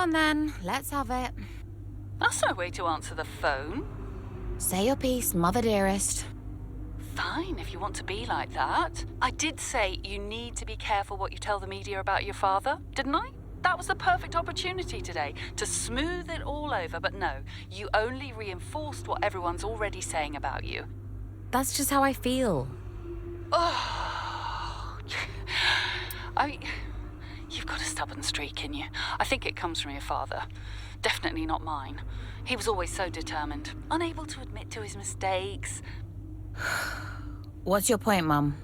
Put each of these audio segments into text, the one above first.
on then, let's have it. That's no way to answer the phone. Say your piece, mother dearest. Fine, if you want to be like that. I did say you need to be careful what you tell the media about your father, didn't I? That was the perfect opportunity today to smooth it all over, but no, you only reinforced what everyone's already saying about you. That's just how I feel. Oh, you've got a stubborn streak in you. I think it comes from your father. Definitely not mine. He was always so determined, unable to admit to his mistakes. What's your point, Mum?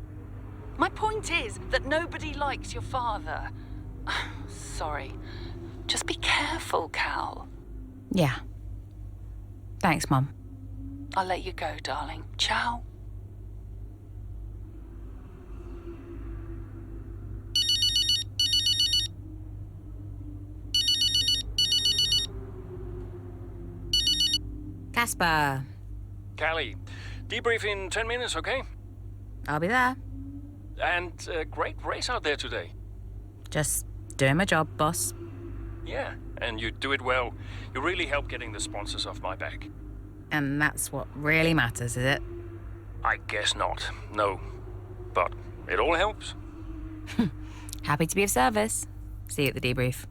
My point is that nobody likes your father. Sorry. Just be careful, Cal. Yeah. Thanks, Mum. I'll let you go, darling. Ciao. Casper. Callie, debrief in 10 minutes, okay? I'll be there. And great race out there today. Just doing my job, boss. Yeah, and you do it well. You really help getting the sponsors off my back. And that's what really matters, is it? I guess not, no. But it all helps. Happy to be of service. See you at the debrief.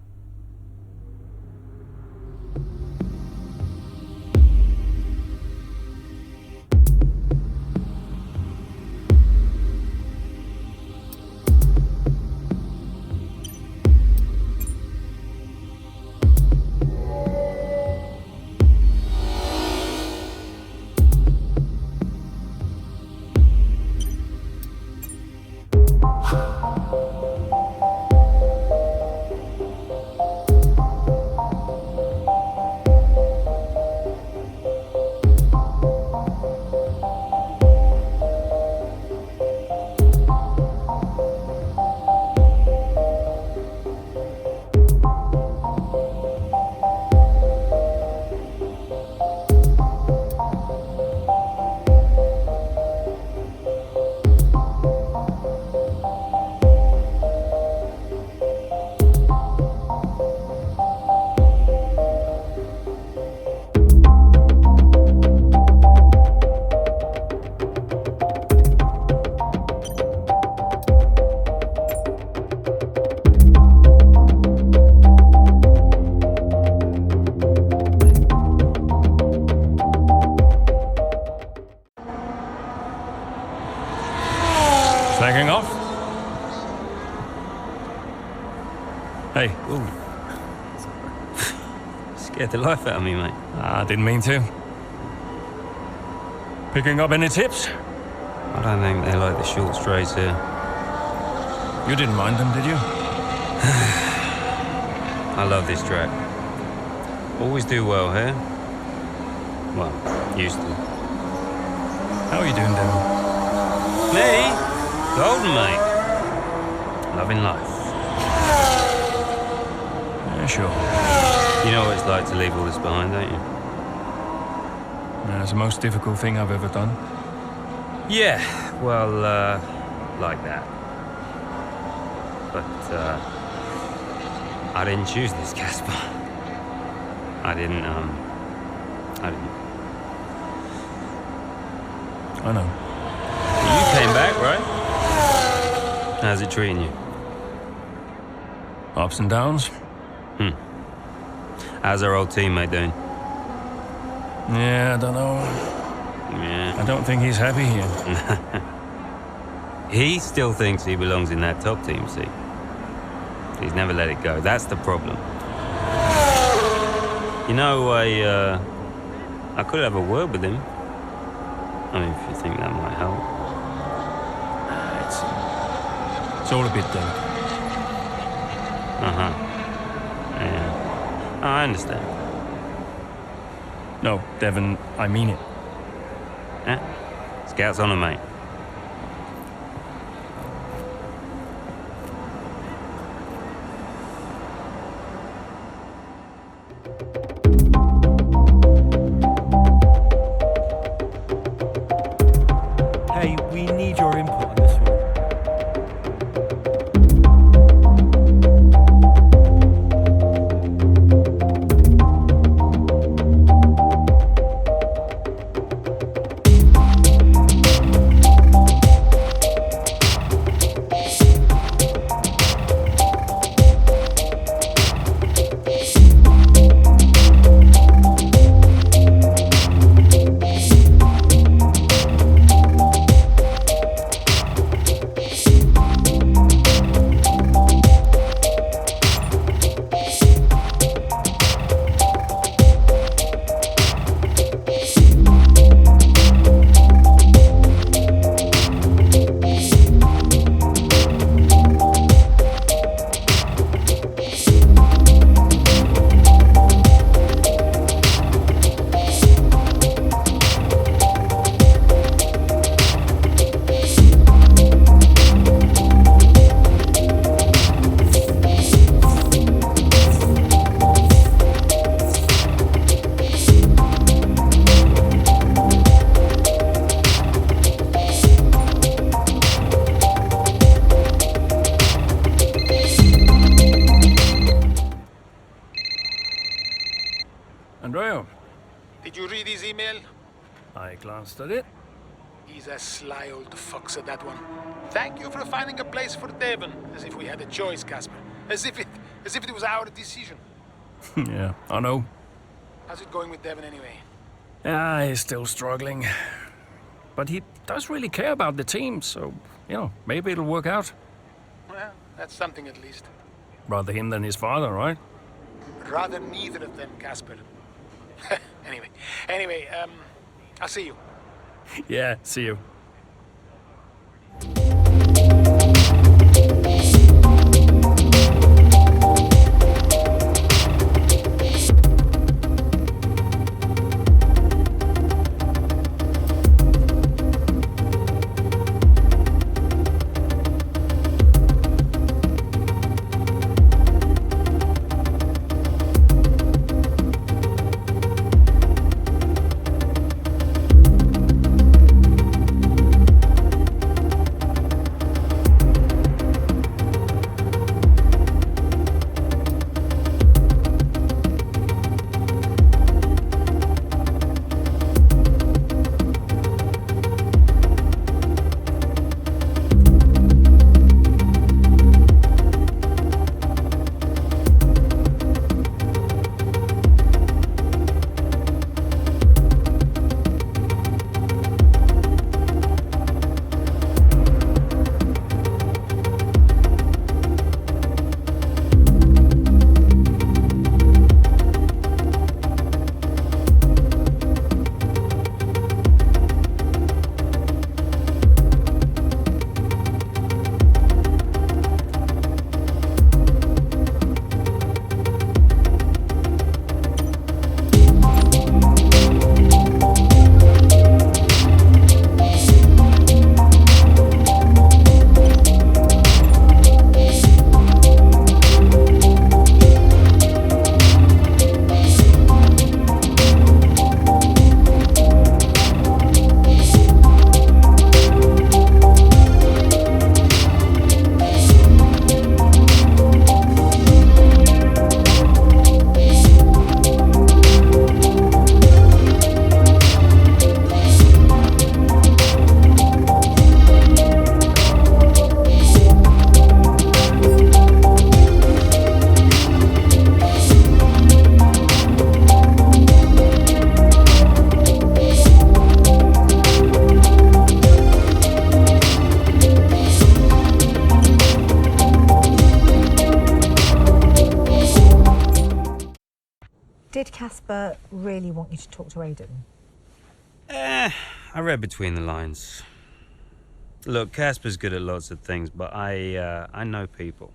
Snagging off? Hey. Ooh. Scared the life out of me, mate. I didn't mean to. Picking up any tips? I don't think they like the short strays here. You didn't mind them, did you? I love this track. Always do well here. Well, used to. How are you doing, Devin? Me? Golden, mate. Loving life. Yeah, sure. You know what it's like to leave all this behind, don't you? It's the most difficult thing I've ever done. Yeah, well, like that. But, I didn't choose this, Casper. I didn't. I know. You came back, right? How's it treating you? Ups and downs? How's our old teammate doing? Yeah, I don't know. Yeah. I don't think he's happy here. He still thinks he belongs in that top team, see? He's never let it go. That's the problem. You know, I could have a word with him. I mean, if you think that might help. It's all a bit delicate. Yeah. I understand. No, Devin, I mean it. Yeah? Scout's on him, mate. Hey, we need your input on this one. Andrea, Did you read his email? I glanced at it. He's a sly old fox at that one. Thank you for finding a place for Devon. As if we had a choice, Casper. As if it was our decision. Yeah, I know. How's it going with Devon anyway? Yeah, he's still struggling. But he does really care about the team, so, maybe it'll work out. Well, that's something at least. Rather him than his father, right? Rather neither of them, Casper. Anyway, I'll see you. Yeah, see you. Did Casper really want you to talk to Radeon? I read between the lines. Look, Casper's good at lots of things, but I know people.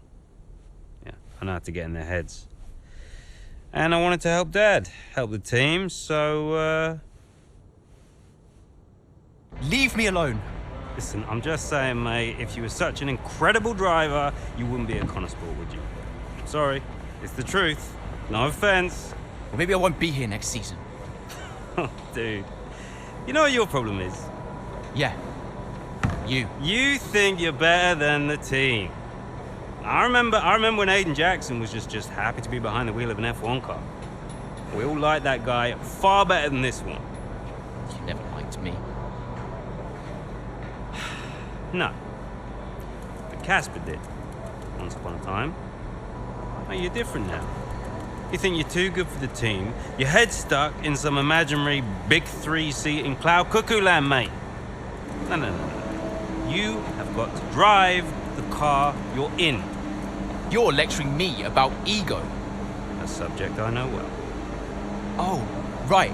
Yeah, I know how to get in their heads. And I wanted to help Dad, help the team, so, Leave me alone. Listen, I'm just saying, mate, if you were such an incredible driver, you wouldn't be a constable, would you? Sorry, it's the truth. No offense. Or maybe I won't be here next season. Oh, dude. You know what your problem is? Yeah. You. You think you're better than the team. I remember when Aiden Jackson was just happy to be behind the wheel of an F1 car. We all liked that guy far better than this one. You never liked me. No. But Casper did. Once upon a time. Oh, you're different now. You think you're too good for the team. Your head's stuck in some imaginary big three-seat in cloud cuckoo land, mate. No. You have got to drive the car you're in. You're lecturing me about ego. A subject I know well. Oh, right.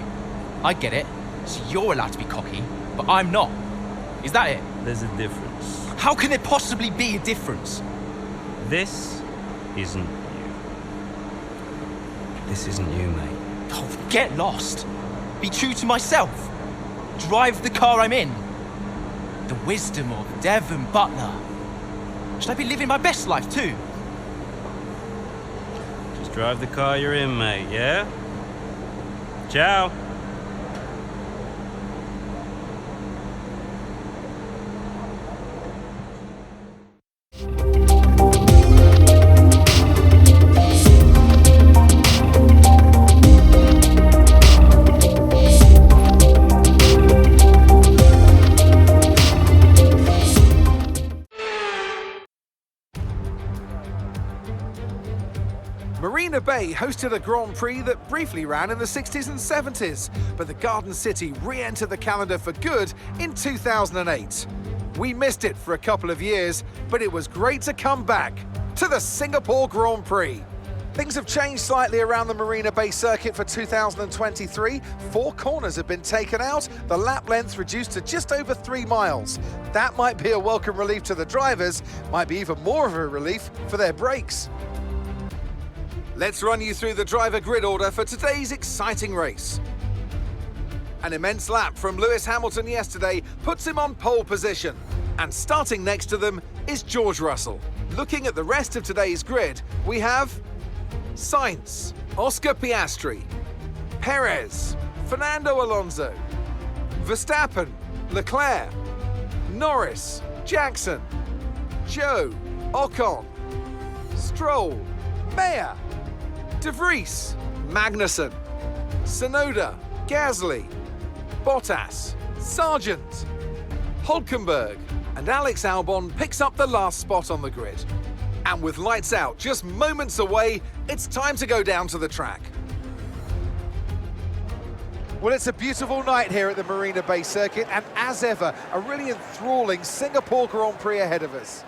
I get it. So you're allowed to be cocky, but I'm not. Is that it? There's a difference. How can there possibly be a difference? This isn't you. This isn't you, mate. Oh, get lost. Be true to myself. Drive the car I'm in. The wisdom of Devon Butler. Should I be living my best life too? Just drive the car you're in, mate, yeah? Ciao. UK hosted a Grand Prix that briefly ran in the 60s and 70s, but the Garden City re-entered the calendar for good in 2008. We missed it for a couple of years, but it was great to come back to the Singapore Grand Prix. Things have changed slightly around the Marina Bay circuit for 2023. 4 corners have been taken out, the lap length reduced to just over 3 miles. That might be a welcome relief to the drivers, might be even more of a relief for their brakes. Let's run you through the driver grid order for today's exciting race. An immense lap from Lewis Hamilton yesterday puts him on pole position. And starting next to them is George Russell. Looking at the rest of today's grid, we have Sainz, Oscar Piastri, Perez, Fernando Alonso, Verstappen, Leclerc, Norris, Jackson, Zhou, Ocon, Stroll, Mayer, De Vries, Magnussen, Tsunoda, Gasly, Bottas, Sargent, Hulkenberg, and Alex Albon picks up the last spot on the grid. And with lights out just moments away, it's time to go down to the track. Well, it's a beautiful night here at the Marina Bay circuit, and as ever, a really enthralling Singapore Grand Prix ahead of us.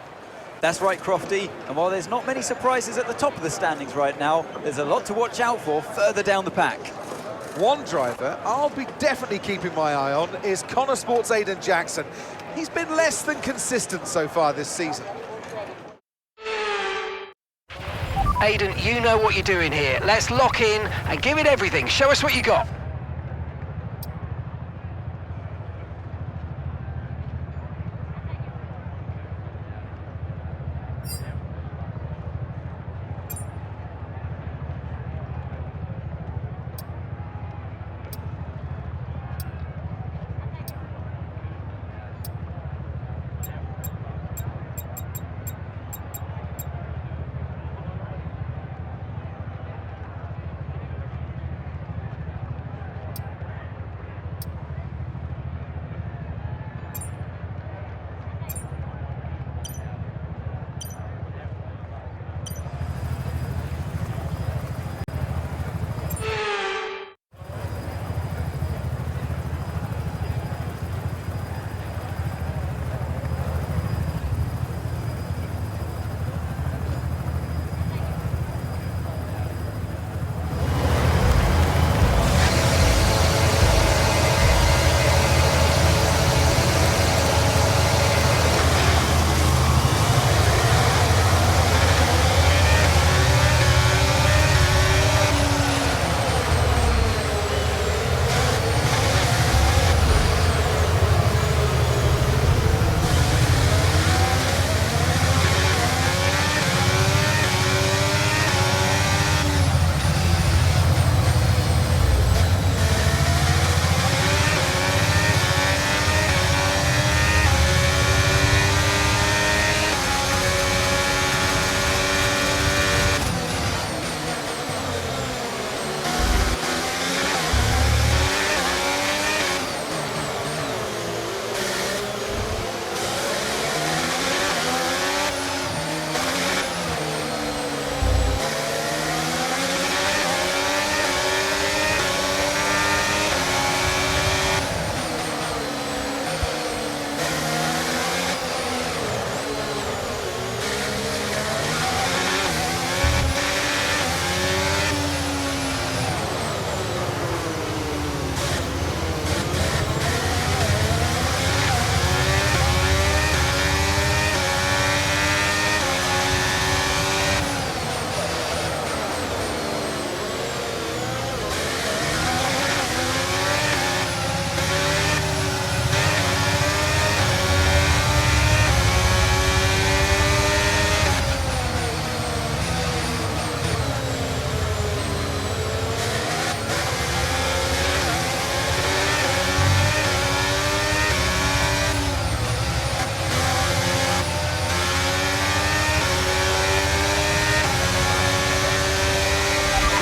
That's right, Crofty, and while there's not many surprises at the top of the standings right now, there's a lot to watch out for further down the pack. One driver I'll be definitely keeping my eye on is Connor Sports' Aiden Jackson. He's been less than consistent so far this season. Aiden, you know what you're doing here. Let's lock in and give it everything. Show us what you got.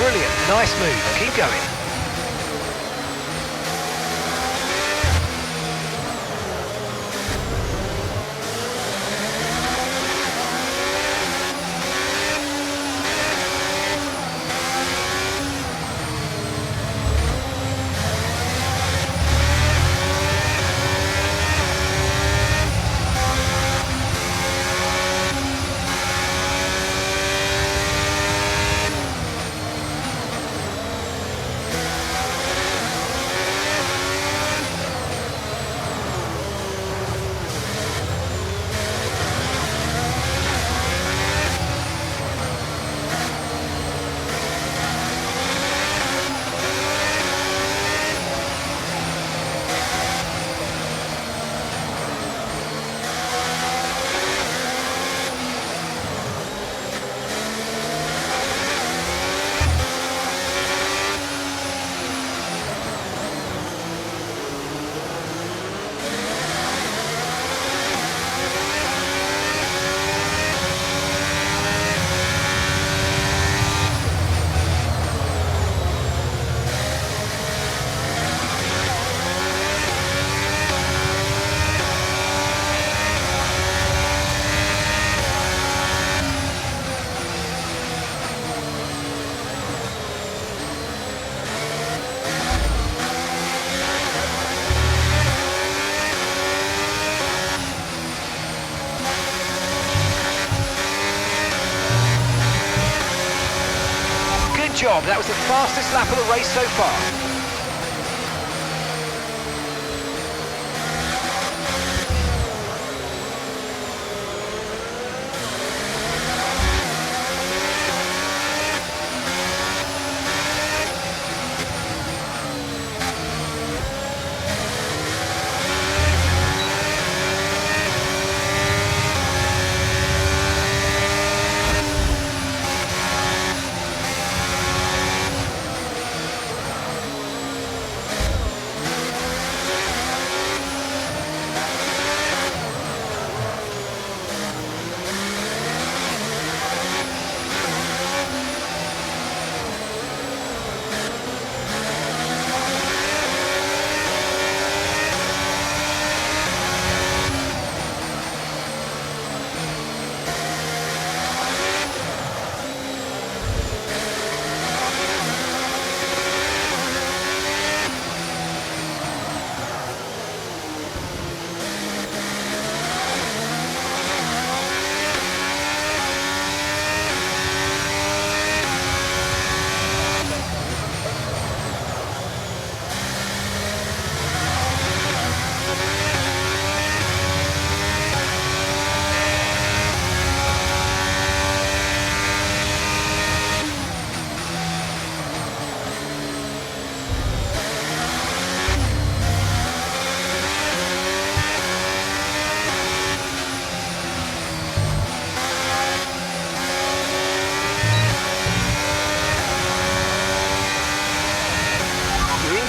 Brilliant, nice move, keep going. job. That was the fastest lap of the race so far.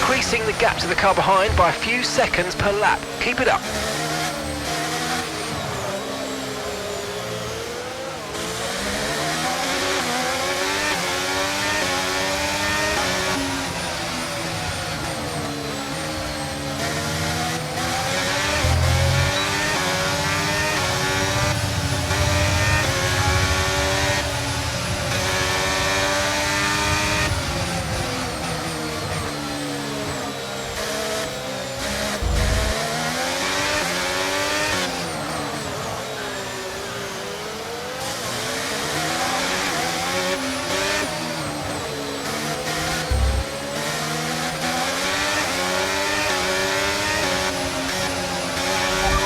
Increasing the gap to the car behind by a few seconds per lap. Keep it up.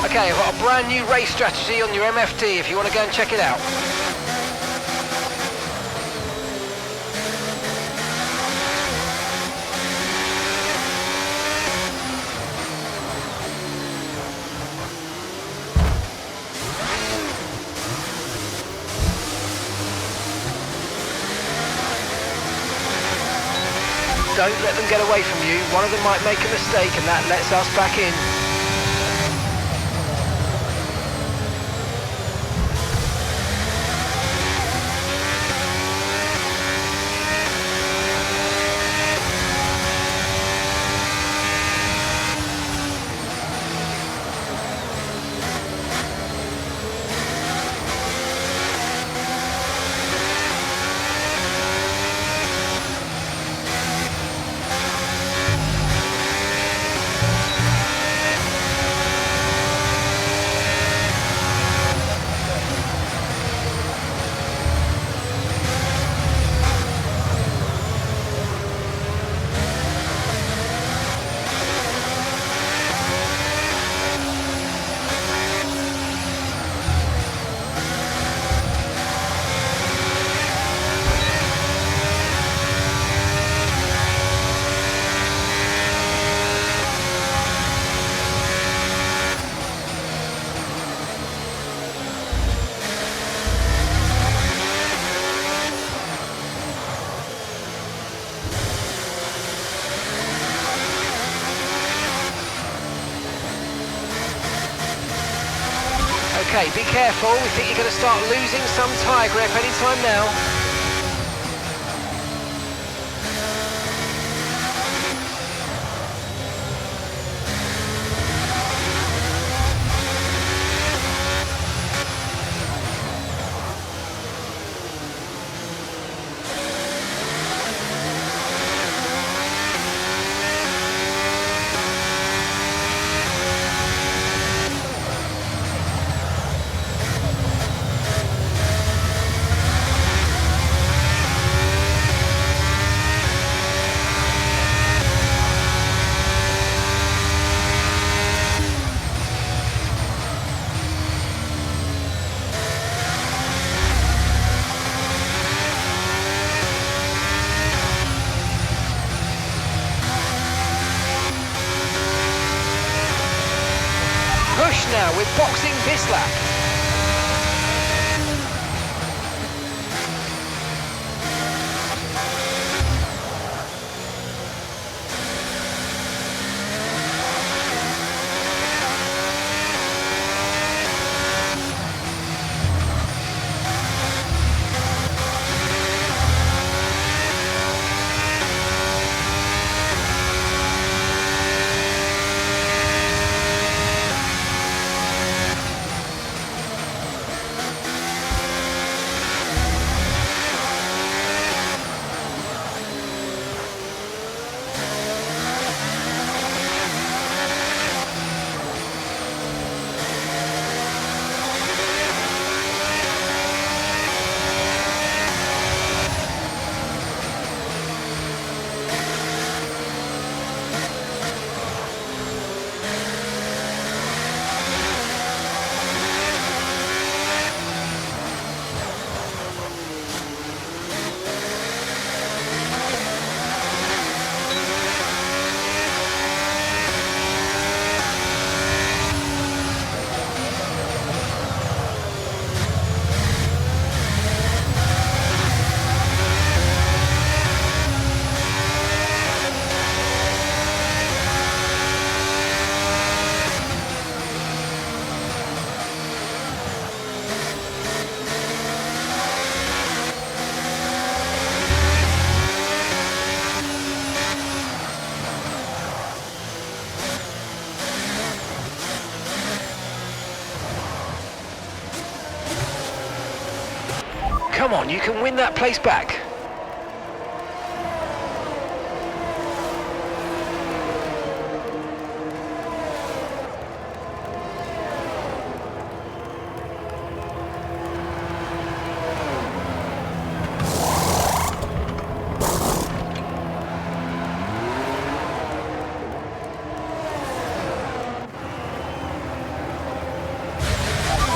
Okay, I've got a brand new race strategy on your MFD if you want to go and check it out. Don't let them get away from you. One of them might make a mistake and that lets us back in. Okay, be careful. We think you're going to start losing some tyre grip anytime now. now. We're boxing this lap. Come on, you can win that place back.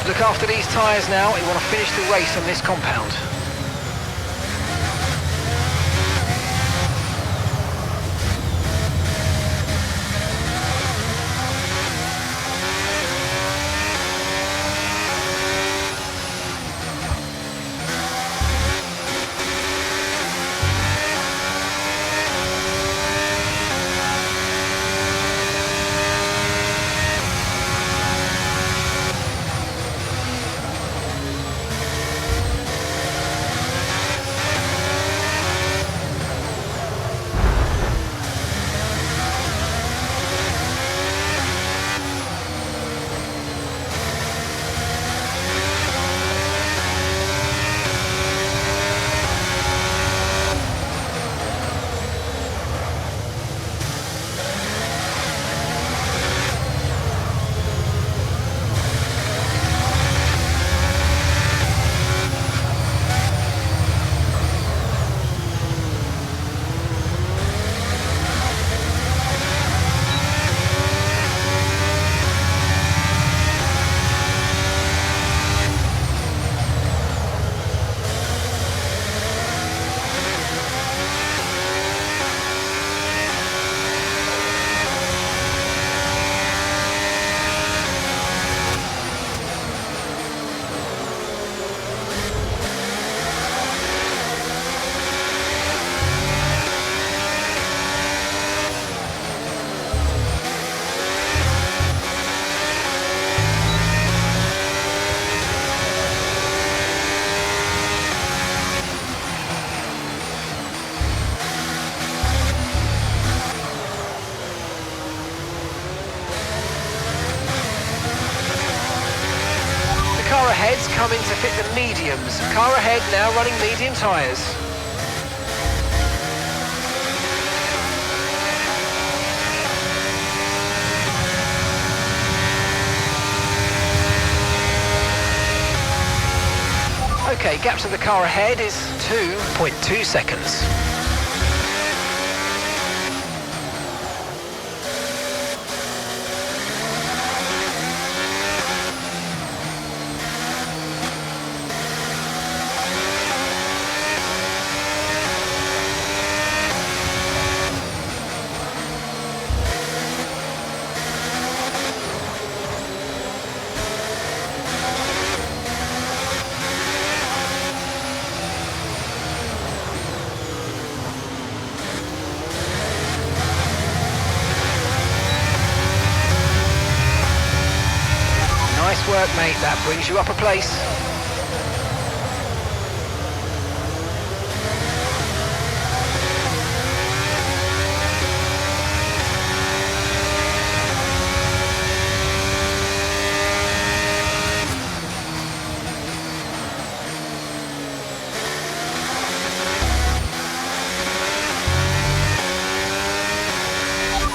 Look after these tyres now. You want to finish the race on this compound. Car ahead's coming to fit the mediums. Car ahead now running medium tyres. Okay, gap to the car ahead is 2.2 seconds. work, mate. That brings you up a place.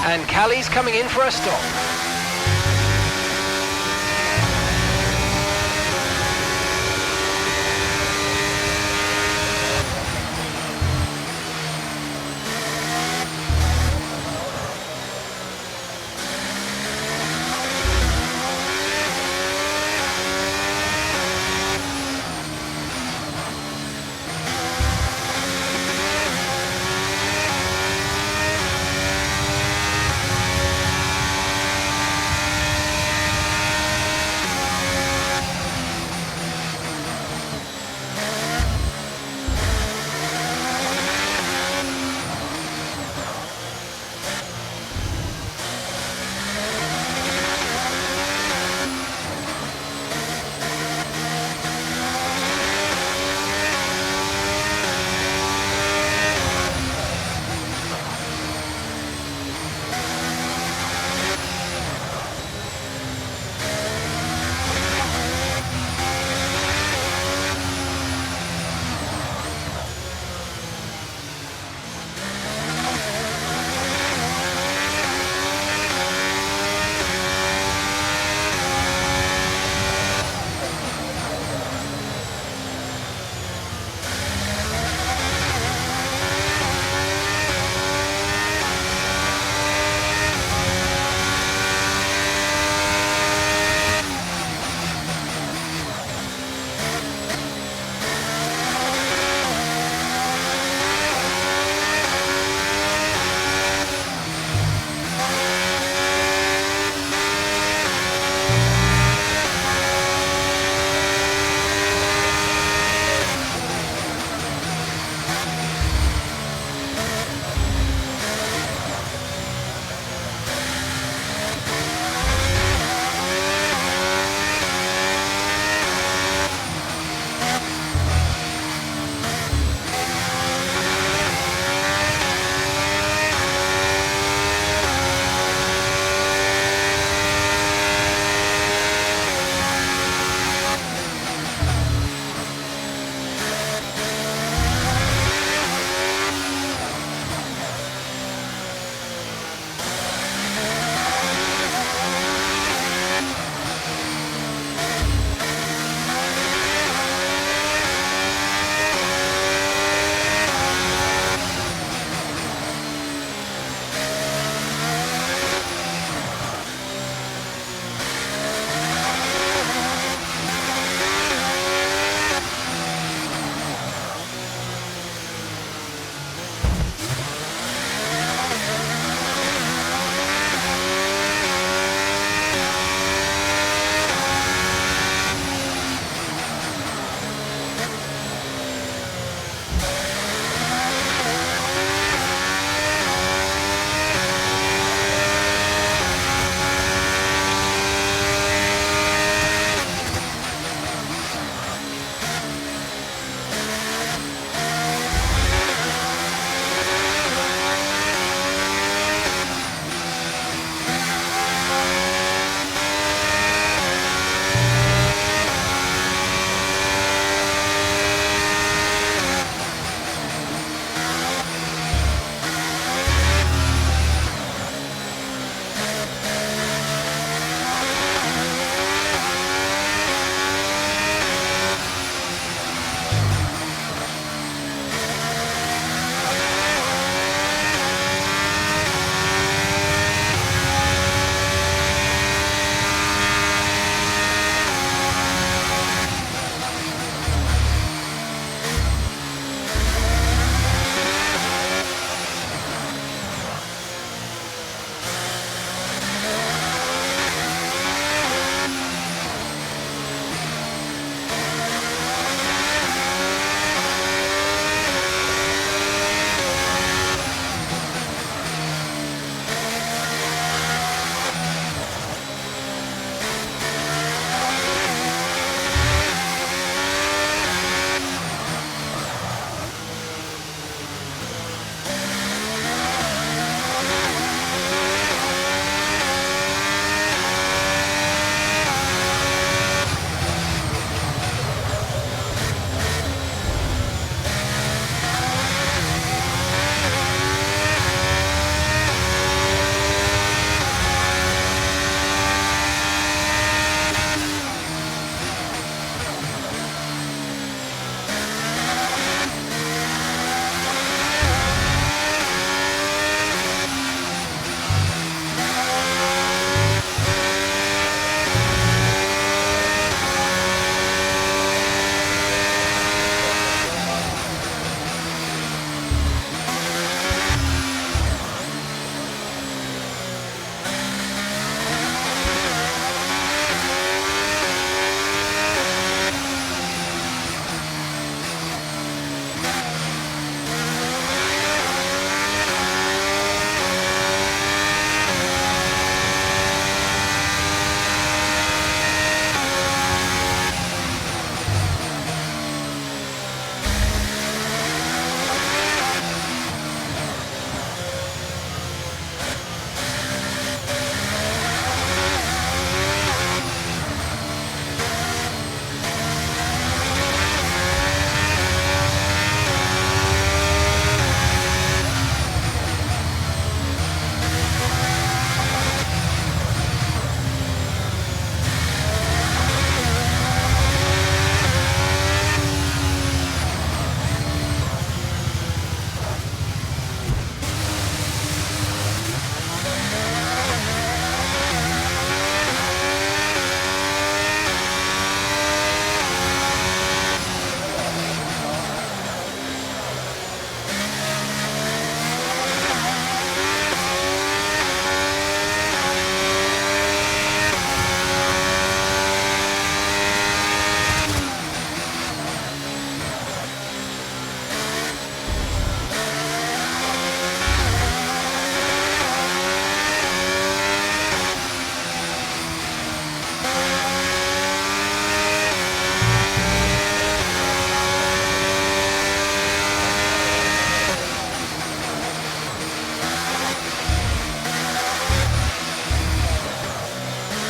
And Callie's coming in for a stop.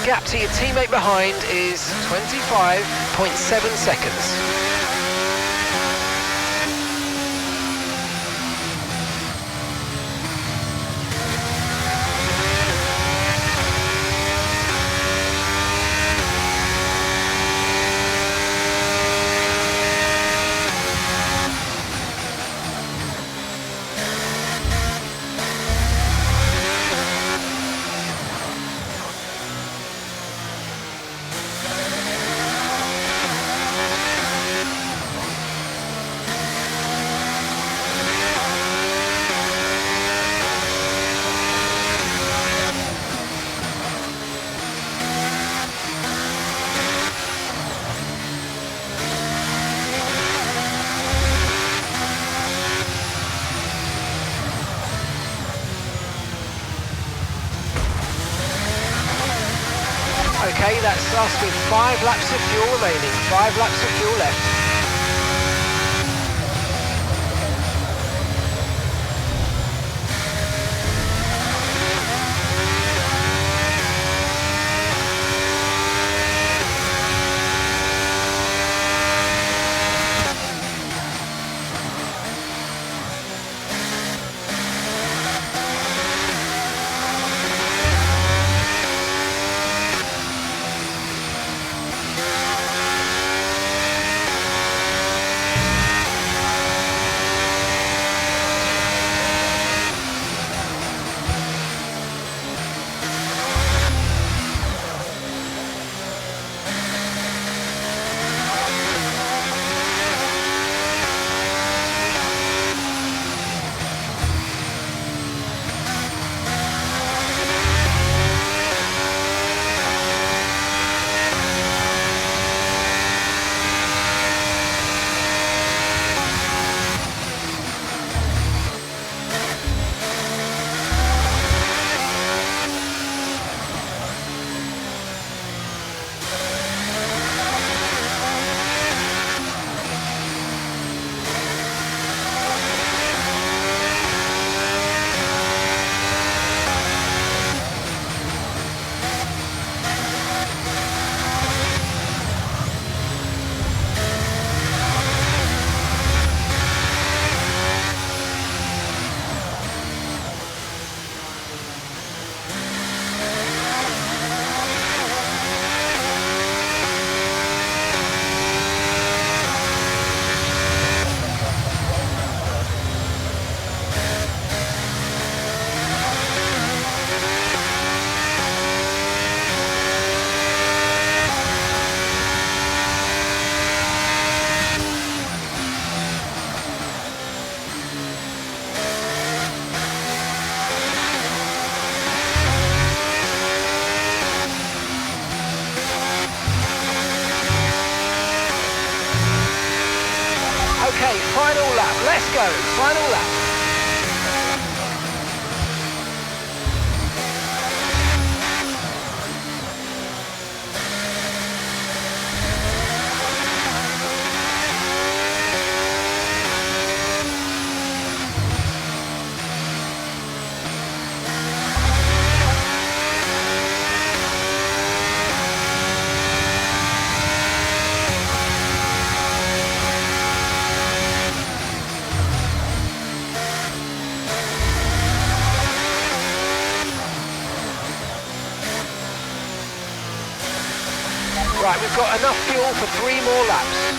gap to your teammate behind is 25.7 seconds. Okay, that's us with 5 laps of fuel remaining. 5 laps of fuel left. Okay, final lap. Let's go. Final lap. Right, we've got enough fuel for 3 more laps.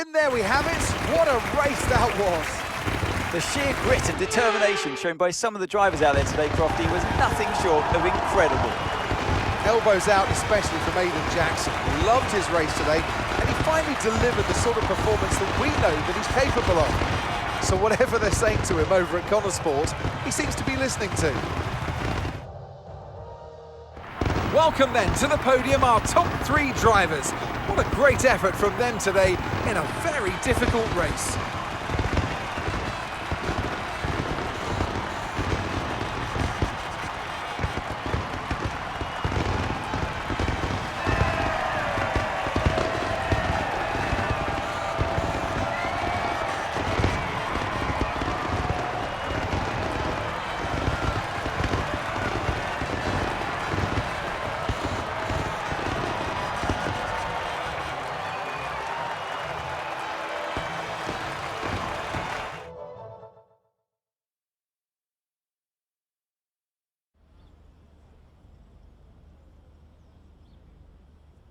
win, there we have it. What a race that was. The sheer grit and determination shown by some of the drivers out there today, Crofty, was nothing short of incredible. Elbows out, especially from Aidan Jackson. Loved his race today, and he finally delivered the sort of performance that we know that he's capable of. So whatever they're saying to him over at Connor Sport, he seems to be listening to. Welcome then to the podium, our top 3 drivers. What a great effort from them today in a very difficult race.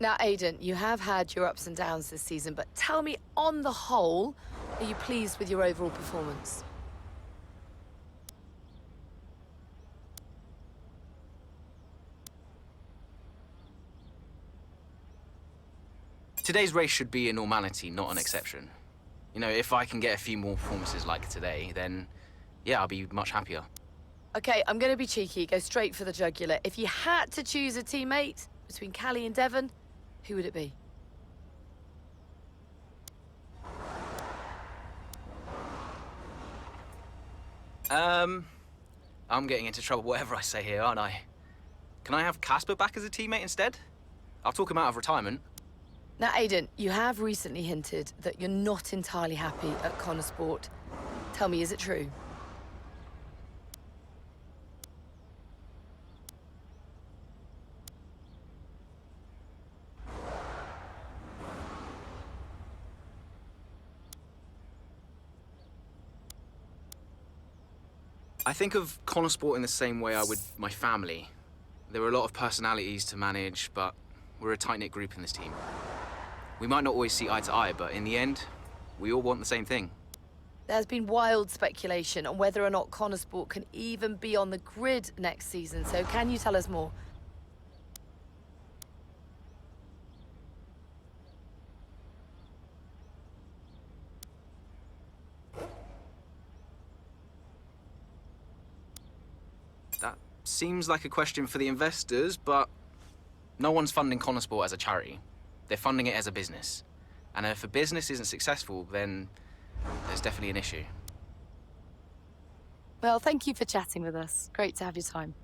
Now, Aidan, you have had your ups and downs this season, but tell me, on the whole, are you pleased with your overall performance? Today's race should be a normality, not an exception. You know, if I can get a few more performances like today, then yeah, I'll be much happier. Okay, I'm going to be cheeky, go straight for the jugular. If you had to choose a teammate between Callie and Devon, who would it be? I'm getting into trouble whatever I say here, aren't I? Can I have Casper back as a teammate instead? I'll talk him out of retirement. Now, Aidan, you have recently hinted that you're not entirely happy at Connor Sport. Tell me, is it true? I think of Connor Sport in the same way I would my family. There are a lot of personalities to manage, but we're a tight-knit group in this team. We might not always see eye to eye, but in the end, we all want the same thing. There's been wild speculation on whether or not Connor Sport can even be on the grid next season, so can you tell us more? That seems like a question for the investors, but no one's funding Connor Sport as a charity. They're funding it as a business. And if a business isn't successful, then there's definitely an issue. Well, thank you for chatting with us. Great to have your time.